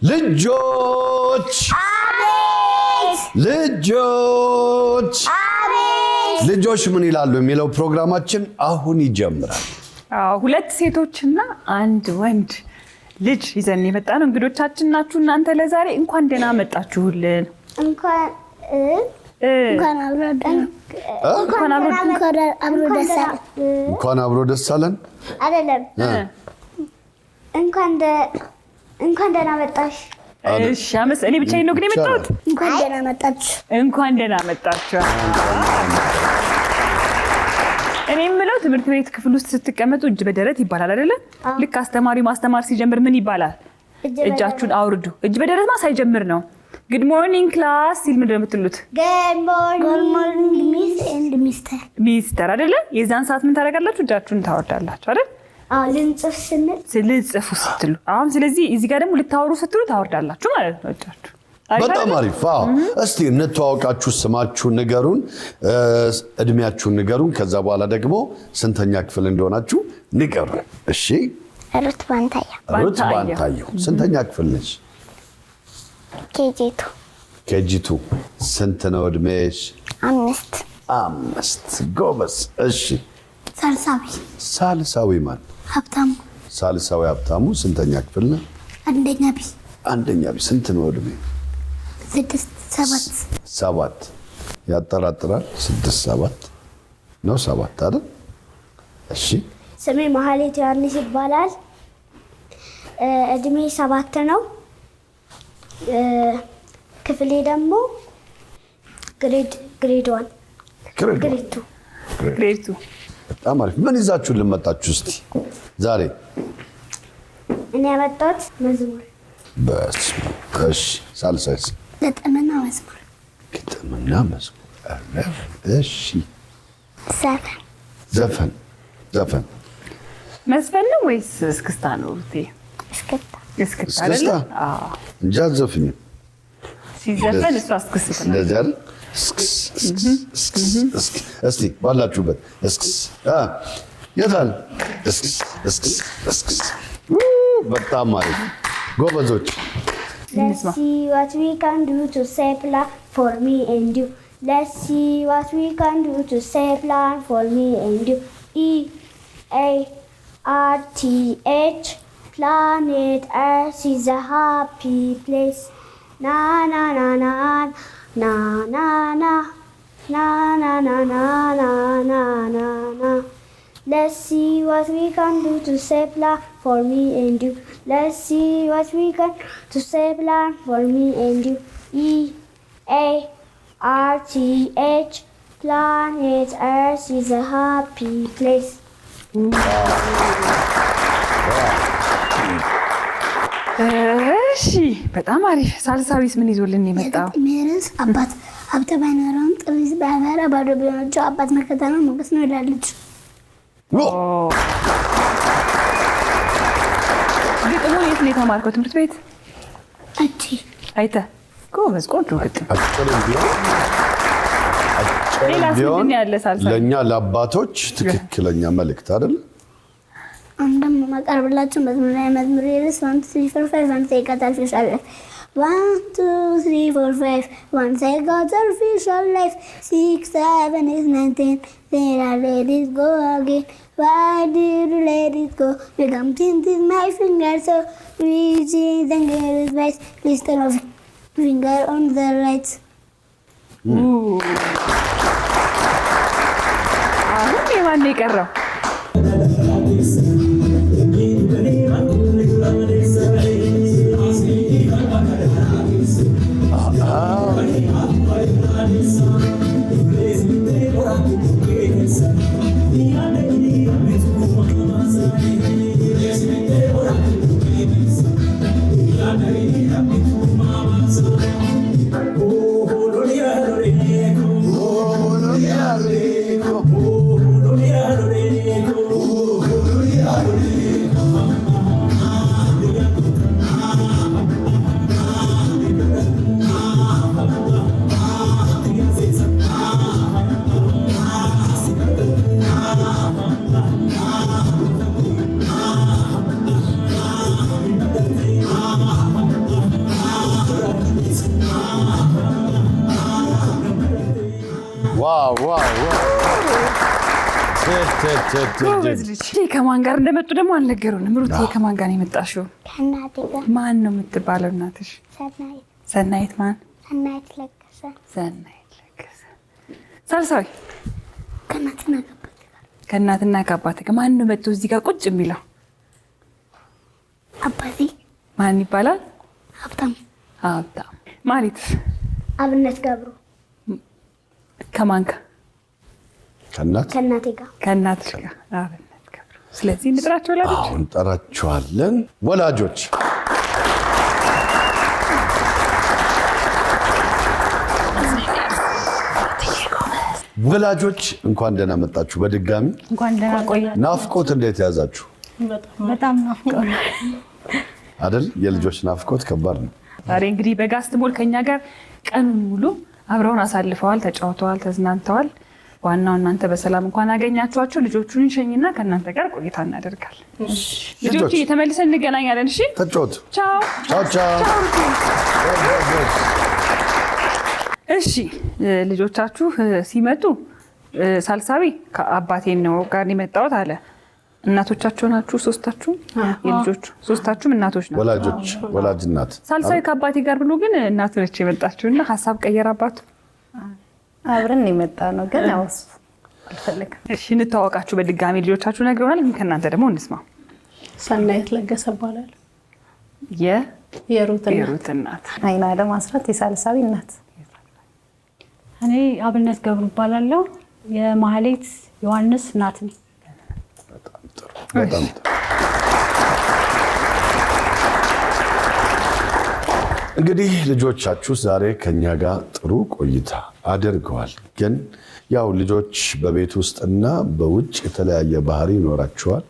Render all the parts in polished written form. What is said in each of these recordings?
ልጆች አቤት ልጆች አቤት ልጆች ምን ይላሉ የሚለው ፕሮግራማችን አሁን ይጀምራል። ሁለት ሴቶችና አንድ ወንድ ልጅ ይዘን የመጣነው እንግዶቻችን ናችሁ። እናንተ ለዛሬ እንኳን ደህና መጣችሁልን። እንኳን አብሮ ደስ አለን አይደለም እንኳን ደህና መጣሽ። እሺ እኔ ብቻዬን ነው ግን የመጣሁት። እንኳን ደህና መጣችሁ። እንኳን ደህና መጣችሁ። እኔ የምለው ትምህርት ቤት ክፍል ውስጥ ስትቀመጡ እጅ በደረት ይባላል አይደለ? ልክ አስተማሪ ማስተማር ሲጀምር ምን ይባላል? እጃችሁን አውርዱ። እጅ በደረት ሳይጀምር ነው ጉድ ሞርኒንግ ክላስ ሲል ምንድን ነው የምትሉት? ጉድ ሞርኒንግ ሚስ ኤንድ ሚስተር አይደለ? የዛን ሰዓት ምን ታደርጋላችሁ? እጃችሁን ታወርዳላችሁ አይደል? ልጽፉ ስትሉ። አሁን ስለዚህ እዚህ ጋር ደግሞ ልታወሩ ስትሉ ታወርዳላችሁ ማለት ነው እጃችሁ። በጣም አሪፍ። እስቲ እንተዋወቃችሁ፣ ስማችሁን ንገሩን፣ እድሜያችሁን ንገሩን። ከዛ በኋላ ደግሞ ስንተኛ ክፍል እንደሆናችሁ ንገሩን። እሺ። ሩት ባንታየው። ስንተኛ ክፍል ነሽ? ኬጂቱ። ስንት ነው እድሜሽ? 5 ጎበዝ። እሺ። ሳልሳዊ ማን? ሳልሳዊ ሀብታሙ። ስንተኛ ክፍል ነው? አንደኛ ቢ። ስንት ነው እድሜ? 7 ያጠራጥራል። 6-7 ነው 7 አይደል? እሺ። ስሜ መሀሌት ዮሐንስ ይባላል። እድሜ 7 ነው። ክፍሌ ደግሞ ግሬድ 1 ግሬድ 2። በጣም አሪፍ። ምን ይዛችሁ ልመጣችሁ እስቲ ዛሬ? እኔ ያመጣሁት መዝሙር። እሺ። ሳልሳይስ? ግጥምና መዝሙር። እሺ። ዘፈን መስፈን ነው ወይስ እስክስታ ነው? እስክስታ አይደለ? እንጂ አትዘፍኝም። ሲዘፈን እሷ እስክስታ ነው። እንደዚህ አይደል? እስቲ ባላችሁበት የታል? በጣም አሪፍ ጎበዞች። Let's see what we can do to save plan for me and you. Let's see what we can do to save plan for me and you. EARTH planet Earth is a happy place. Na na na na na na na na na na na na na na na. Let's see what we can do to save land for me and you. Let's see what we can do to save land for me and you. EARTH planet Earth is a happy place. እሺ፣ በጣም አሪፍ። ሳልሳዊስ ምን ይዞልን የመጣው? ሜርስ አባት ሀብተ ባይኖረውም ጥሪዝ ባይበራ ባዶ ቢሆናቸው አባት መከታ ነው ሞገስ ነው ይላለች። ግጥሙን የት ነው የተማርከው? ትምህርት ቤት አይተህ? ጎበዝ፣ ቆንጆ ግጥም። ቢሆን ለእኛ ለአባቶች ትክክለኛ መልእክት አይደል? አንደም ማቀርብላችሁ መዝሙር ርዕስ 1 2 3 4 5 አንተ ይቀጣል ፊሻል 1 2 3 4 5 once I got a official life 6 7 8 9 10 then I let it go again. Why did you let it go? Become tinted my fingers so reaching and get it right. Please turn off finger on the lights. አሁን የማን ነው የቀረው? ጎበዝ ልጅ። ከማን ጋር እንደመጡ ደግሞ አልነገሩንም። ሩቴ ከማን ጋር ነው የመጣሽው? ከእናቴ ጋር። ማን ነው የምትባለው እናትሽ? ሰናይት። ሰናይት ማን? ሰናይት ለገሰ። ሰናይት ለገሰ። ሳልሳዊ ከእናትና ከአባት ጋር ማን ነው መጥቶ እዚህ ጋር ቁጭ የሚለው? አባቴ። ማን ይባላል? ሀብታም። ሀብታም። ማሪት? አብነት ገብሩ። ከማን ጋር? ከእናቴ ጋር። ከእናትሽ ጋር አብነት ገብሩ። ስለዚህ እንጥራቸው ወላጆች። አሁን እንጠራቸዋለን። ወላጆች ወላጆች እንኳን ደህና መጣችሁ። በድጋሚ እንኳን ደህና ቆያችሁ። ናፍቆት እንዴት ያዛችሁ? በጣም ናፍቆት አይደል? የልጆች ናፍቆት ከባድ ነው። ዛሬ እንግዲህ በጋስትሞል ከኛ ጋር ቀኑን ሙሉ አብረውን አሳልፈዋል፣ ተጫውተዋል፣ ተዝናንተዋል። ዋናው እናንተ በሰላም እንኳን አገኛችኋቸው። ልጆቹን እንሸኝና ከእናንተ ጋር ቆይታ እናደርጋለን። ልጆች ተመልሰን እንገናኛለን። እሺ፣ ተጫወቱ። ቻው ቻው ቻው። እሺ፣ ልጆቻችሁ ሲመጡ ሳልሳዊ ከአባቴን ነው ጋር የመጣሁት አለ። እናቶቻቸው ናችሁ ሶስታችሁ? የልጆቹ ሶስታችሁም እናቶች ናችሁ? ወላጆች፣ ወላጅ እናት። ሳልሳዊ ከአባቴ ጋር ብሎ ግን እናቱ ነች የመጣችውና ሀሳብ ቀየረ አባቱ። አብረን የመጣ ነው ግን ያው አልፈለግም። እሺ፣ እንተዋወቃችሁ በድጋሚ ልጆቻችሁ ነግረውናል። ከእናንተ ደግሞ እንስማ። ሰናይት ለገሰ እባላለሁ። የሩት እናት። አይና አለም አስራት የሳልሳዊ እናት። እኔ አብነት ገብሩ እባላለሁ። የማህሌት ዮሐንስ እናት ነኝ። በጣም ጥሩ። እንግዲህ ልጆቻችሁ ዛሬ ከኛ ጋር ጥሩ ቆይታ አድርገዋል። ግን ያው ልጆች በቤት ውስጥና በውጭ የተለያየ ባህሪ ይኖራቸዋል።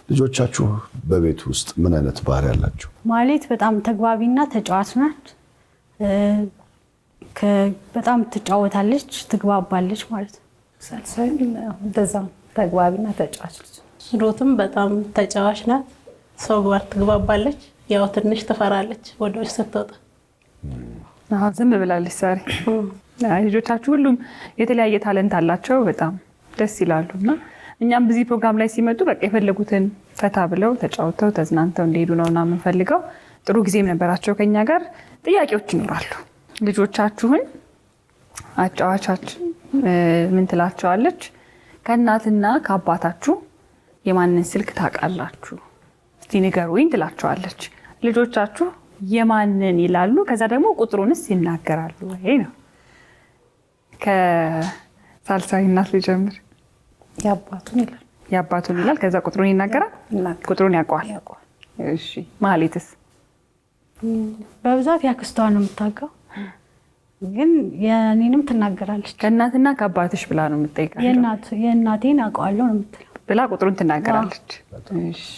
ልጆቻችሁ በቤት ውስጥ ምን አይነት ባህሪ አላቸው? ማህሌት በጣም ተግባቢና ተጫዋች ናት። በጣም ትጫወታለች፣ ትግባባለች ማለት ነው። ሳልሳዊ እንደዛው ተግባቢና ተጫዋች ልጅ። ሩትም በጣም ተጫዋች ናት፣ ሰው ጋር ትግባባለች። ያው ትንሽ ትፈራለች ወደ ውጭ ስትወጣ። ዝም ብላለች ዛሬ። ልጆቻችሁ ሁሉም የተለያየ ታለንት አላቸው። በጣም ደስ ይላሉ እና እኛም በዚህ ፕሮግራም ላይ ሲመጡ በቃ የፈለጉትን ፈታ ብለው ተጫውተው ተዝናንተው እንዲሄዱ ነው እና የምንፈልገው። ጥሩ ጊዜም ነበራቸው ከኛ ጋር። ጥያቄዎች ይኖራሉ። ልጆቻችሁን አጫዋቻችን ምን ትላቸዋለች? ከእናትና ከአባታችሁ የማንን ስልክ ታውቃላችሁ? እስቲ ንገሩኝ ትላቸዋለች። ልጆቻችሁ የማንን ይላሉ? ከዛ ደግሞ ቁጥሩንስ ይናገራሉ ወይ ነው። ከሳልሳዊ እናት ልጀምር። የአባቱን ይላል። የአባቱን ይላል። ከዛ ቁጥሩን ይናገራል። ቁጥሩን ያውቀዋል። እሺ፣ ማህሌትስ? በብዛት ያክስቷን ነው የምታውቀው፣ ግን የኔንም ትናገራለች። ከእናትና ከአባትሽ ብላ ነው የምትጠይቀው። የእናቴን አውቀዋለሁ ነው የምትለው ብላ ቁጥሩን ትናገራለች። እሺ፣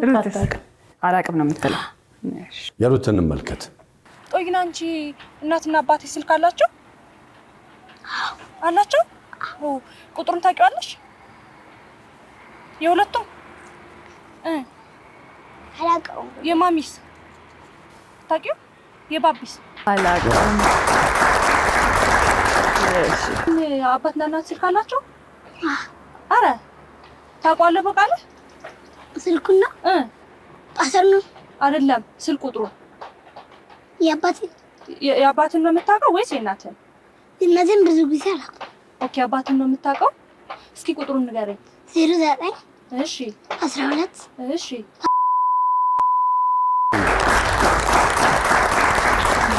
ሩትስ? አላቅም ነው የምትለው። የሩትን እንመልከት። ቆይ ግን አንቺ እናትና አባቴ ስልክ አላቸው? አላቸው? ቁጥሩን ታውቂዋለሽ? የሁለቱም? አላውቀውም። የማሚስ ታውቂው? የባቢስ? አላቅም። አባትና እናት ስልክ አላቸው? አረ ታውቀዋለህ? በቃለህ ስልኩና ፓስወርድ ነው አይደለም፣ ስልክ ቁጥሩ። የአባትን ነው የምታውቀው ወይስ የእናትን? የእናትን ብዙ ጊዜ አላውቅም። ኦኬ፣ አባትን ነው የምታውቀው። እስኪ ቁጥሩን ንገረኝ። 09 እሺ 12 እሺ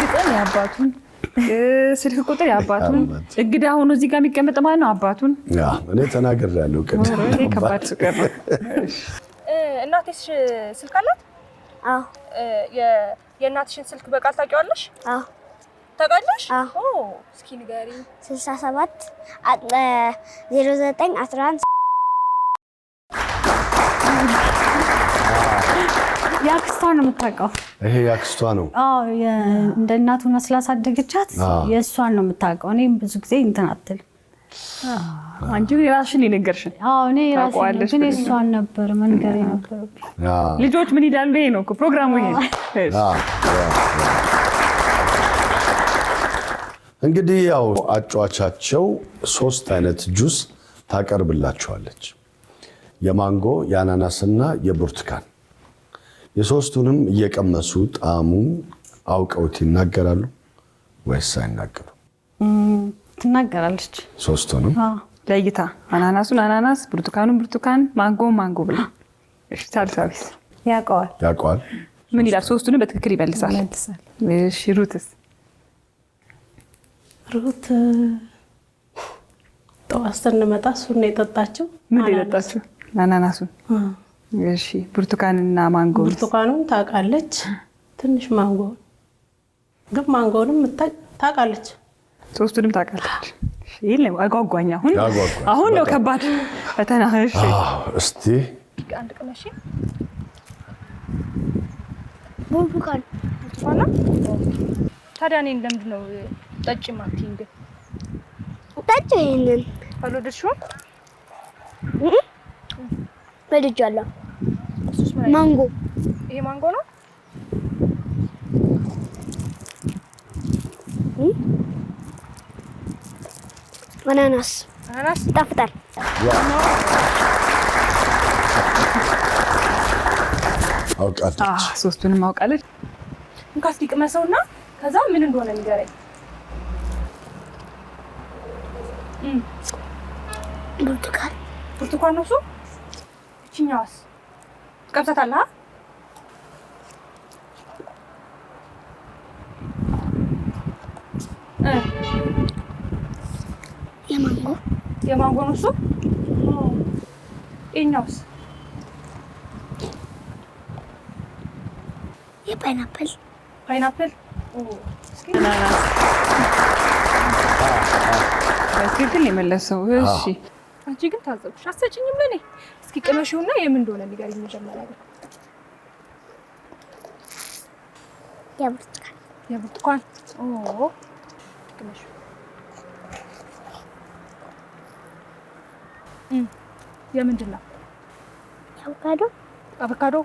ግጥም የአባቱን ስልክ ቁጥር የአባቱን እግዳ ሆኖ እዚህ ጋር የሚቀመጥ ማለት ነው። አባቱን እኔ ተናግሬያለሁ ቅድም። ከባድ ፍቅር ነው። እናትሽ ስልክ አላት? አዎ። የእናትሽን ስልክ በቃል ታውቂዋለሽ? አዎ። ታውቃለሽ? አዎ። እስኪ ንገሪኝ። 67 09 11 የአክስቷን ነው የምታውቀው። ይሄ ያክስቷ ነው። አዎ፣ እንደ እናቱ ሆና ስላሳደገቻት የእሷን ነው የምታውቀው። እኔም ብዙ ጊዜ እንትን አትልም። አንቺ የራስሽን የነገርሽን። አዎ፣ እኔ ራሴን ግን የእሷን ነበር መንገር የነበረብኝ። ልጆች ምን ይላሉ? ይሄ ነው ፕሮግራሙ። ይሄ እንግዲህ ያው አጫዋቻቸው 3 አይነት ጁስ ታቀርብላችኋለች። የማንጎ የአናናስና የብርቱካን የሶስቱንም እየቀመሱ ጣዕሙን አውቀውት ይናገራሉ ወይስ አይናገሩ? ትናገራለች። ሶስቱንም ለይታ አናናሱን አናናስ፣ ብርቱካኑን ብርቱካን፣ ማንጎ ማንጎ ብላ። እሺ ሳልሳዊስ ያውቀዋል። ምን ይላል? ሶስቱንም በትክክል ይመልሳል። እሺ ሩትስ? ሩት ጠዋት ስንመጣ እሱን ነው የጠጣችው። ምን የጠጣችው? አናናሱን። እሺ ብርቱካንና ማንጎ? ብርቱካኑን ታውቃለች፣ ትንሽ ማንጎውን ግን ማንጎውንም ታውቃለች። ሶስቱንም ታውቃለች። ይሄ አጓጓኝ። አሁን ነው ከባድ ፈተና። እሺ እስቲ አንድ ቅመሽ ብርቱካን ፋና። ታዲያ እኔን ለምንድን ነው ጠጪ ማትይኝ? ግን ጠጪ። ይሄንን አልወደድሽውም? በልጃለሁ። ማንጎ። ይሄ ማንጎ ነው። አናናስ ይጣፍጣል። አውቃለች። ሶስቱንም አውቃለች። እንካ እስኪ ቅመሰውና ከዛ ምን እንደሆነ ንገረኝ። ብርቱካን ነው እሱ። እችኛዋስ ቀምሰታለህ? የማንጎ ነው እሱ። ይኸኛውስ? የፓይናፕል በትክክል የመለሰው። እሺ አንቺ ግን ታዘብሽ። አትሰጪኝም ለኔ? እስኪ ቅመሽውና የምን እንደሆነ ንገሪኝ መጀመሪያ። የብርቱካን ቅመሽው። የምንድን ነው? አቮካዶ።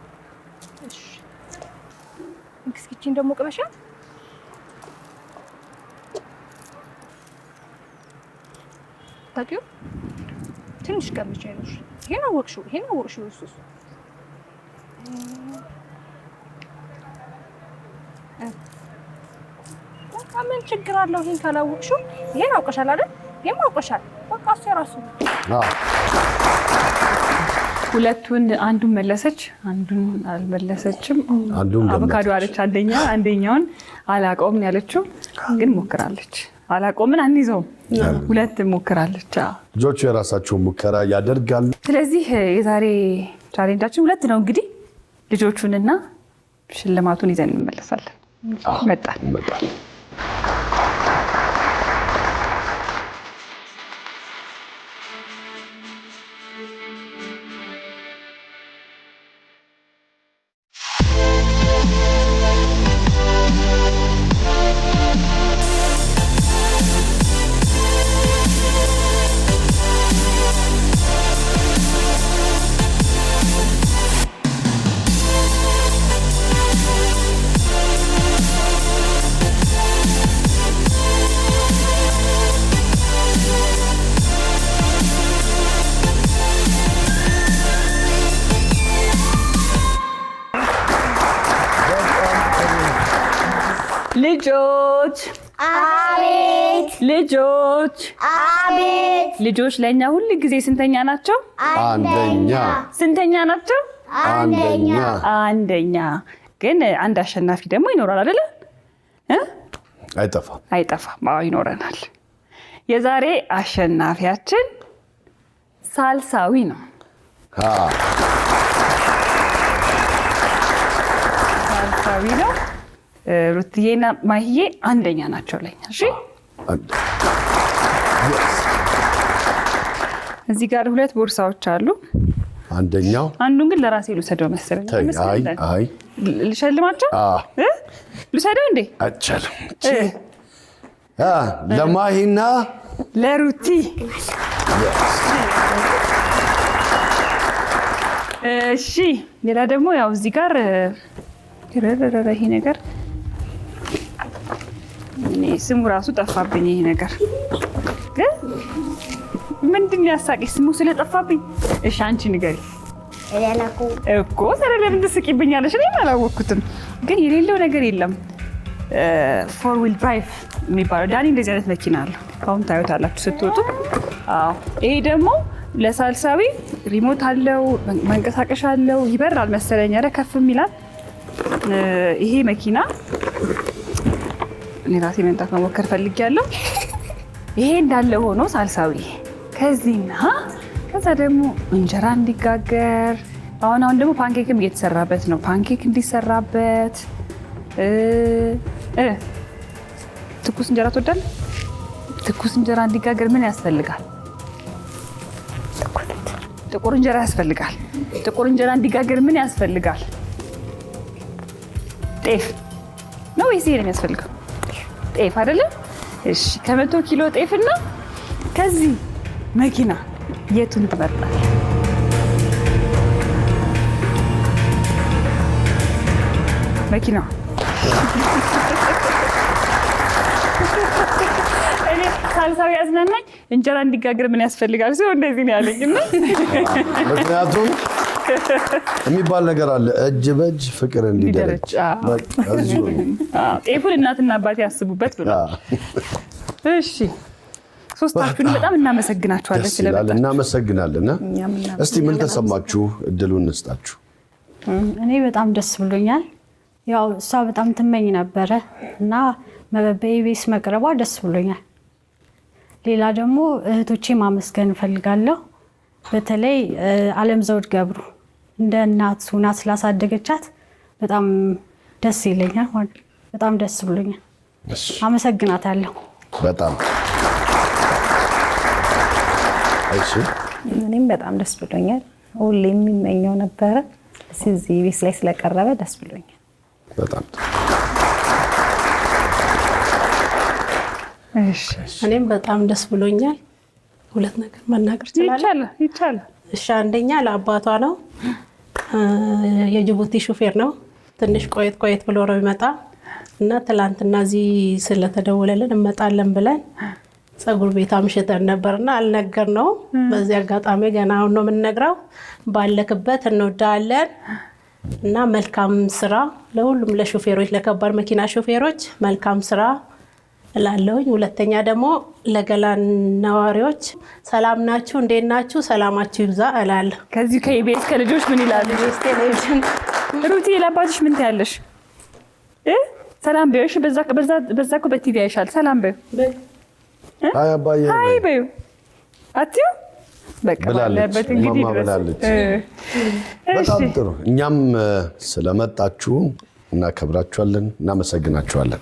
እሺ እስኪ ደግሞ ቅመሻት። ታውቂው ትንሽ ቀምቼ ነው። ይሄን አወቅሽው? እሱስ በቃ ምን ችግር አለው? ይሄን ካላወቅሽው ይሄን አውቀሻል አይደል? ይሄን አውቀሻል። በቃ እሱ የራሱ ነው። ሁለቱን አንዱን መለሰች፣ አንዱን አልመለሰችም። አቮካዶ አለች አንደኛውን አላውቀውም ያለችው ግን ሞክራለች። አላውቀውምን አንይዘውም፣ ሁለት ሞክራለች። ልጆቹ የራሳቸውን ሙከራ ያደርጋሉ። ስለዚህ የዛሬ ቻሌንጃችን ሁለት ነው። እንግዲህ ልጆቹንና ሽልማቱን ይዘን እንመለሳለን። መጣን። ልጆች አቤት። ልጆች አቤት። ልጆች ለእኛ ሁል ጊዜ ስንተኛ ናቸው? አንደኛ። ስንተኛ ናቸው? አንደኛ። ግን አንድ አሸናፊ ደግሞ ይኖራል አይደለ? አይጠፋም። አዎ ይኖረናል። የዛሬ አሸናፊያችን ሳልሳዊ ነው። ሳልሳዊ ነው። ሩትዬና ማሂዬ አንደኛ ናቸው ለኛ። እሺ እዚህ ጋር ሁለት ቦርሳዎች አሉ። አንደኛው አንዱን ግን ለራሴ ልውሰደው መሰለኝ። አይ ልሸልማቸው? ልውሰደው እንዴ? አይቻልም። ለማሂና ለሩቲ። እሺ ሌላ ደግሞ ያው እዚህ ጋር ይሄ ነገር ስሙ ራሱ ጠፋብኝ። ይሄ ነገር ምንድን ያሳቅሽ? ስሙ ስለጠፋብኝ። እሺ አንቺ ንገሪ እኮ ታዲያ ለምን ትስቂብኛለሽ? እኔም አላወቅኩትም፣ ግን የሌለው ነገር የለም። 4 ዊል ድራይቭ የሚባለው ዳኒ እንደዚህ አይነት መኪና አለው። አሁን ታዩታላችሁ ስትወጡ። አዎ ይሄ ደግሞ ለሳልሳዊ ሪሞት አለው፣ መንቀሳቀሻ አለው፣ ይበራል መሰለኝ። ኧረ ከፍም ይላል ይሄ መኪና። እኔ ራሴ መንጣት መሞከር ፈልጌያለሁ። ይሄ እንዳለ ሆኖ ሳልሳዊ ከዚህና ከዛ ደግሞ እንጀራ እንዲጋገር አሁን ደግሞ ፓንኬክም እየተሰራበት ነው። ፓንኬክ እንዲሰራበት ትኩስ እንጀራ ትወዳለህ? ትኩስ እንጀራ እንዲጋገር ምን ያስፈልጋል? ጥቁር እንጀራ ያስፈልጋል። ጥቁር እንጀራ እንዲጋገር ምን ያስፈልጋል? ጤፍ ነው ወይስ ይሄ ነው የሚያስፈልገው? ጤፍ አይደለ? እሺ ከ100 ኪሎ ጤፍና ከዚህ መኪና የቱን ትመርጣለህ? መኪና። እኔ ሳልሳዊ ያዝናናኝ እንጀራ እንዲጋገር ምን ያስፈልጋል ሲሆን እንደዚህ ነው ያለኝ። ምክንያቱም የሚባል ነገር አለ፣ እጅ በእጅ ፍቅር እንዲደረጅ። ጤፉን እናትና አባቴ ያስቡበት ብሎ። እሺ ሶስታችሁን በጣም እናመሰግናችኋለን ስለመጣችሁ። እናመሰግናለን። እስቲ ምን ተሰማችሁ? እድሉን እንስጣችሁ። እኔ በጣም ደስ ብሎኛል። ያው እሷ በጣም ትመኝ ነበረ እና በኢቢኤስ መቅረቧ ደስ ብሎኛል። ሌላ ደግሞ እህቶቼ ማመስገን እፈልጋለሁ። በተለይ አለም ዘውድ ገብሩ እንደ እናት ሆና ስላሳደገቻት በጣም ደስ ይለኛል። በጣም ደስ ብሎኛል። አመሰግናታለሁ በጣም። እሺ እኔም በጣም ደስ ብሎኛል። ሁሌ የሚመኘው ነበረ እዚህ ኢቢኤስ ላይ ስለቀረበ ደስ ብሎኛል በጣም። እኔም በጣም ደስ ብሎኛል። ሁለት ነገር መናገር ትችላለህ? ይቻላል። እሺ አንደኛ ለአባቷ ነው። የጅቡቲ ሹፌር ነው። ትንሽ ቆየት ብሎ ነው ይመጣ እና ትላንትና እዚህ ስለተደወለልን እንመጣለን ብለን ፀጉር ቤት አምሽተን ነበርና አልነገርነው። በዚህ አጋጣሚ ገና አሁን ነው የምንነግረው። ባለክበት እንወዳለን እና መልካም ስራ ለሁሉም ለሹፌሮች፣ ለከባድ መኪና ሹፌሮች መልካም ስራ እላለሁኝ። ሁለተኛ ደግሞ ለገላን ነዋሪዎች ሰላም ናችሁ? እንዴት ናችሁ? ሰላማችሁ ይብዛ እላለሁ። ከዚህ ከኢቢኤስ ከልጆች ምን ይላሉ? ሩቲ ለአባትሽ ምን ትያለሽ? ሰላም በይሽ። በዛ እኮ በቲቪ አይሻል። ሰላም በይ። አይ አባዬ አይ በይ አትዩ በቃ ባለበት እንግዲህ ብላለች። በጣም ጥሩ። እኛም ስለመጣችሁ እናከብራችኋለን፣ እናመሰግናችኋለን።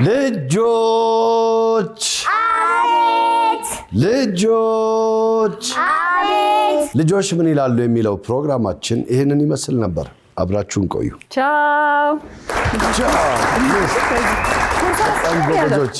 ልጆች አቤት! ልጆች አቤት! ልጆች ምን ይላሉ የሚለው ፕሮግራማችን ይህንን ይመስል ነበር። አብራችሁን ቆዩ። ቻው ቻው። ልጆች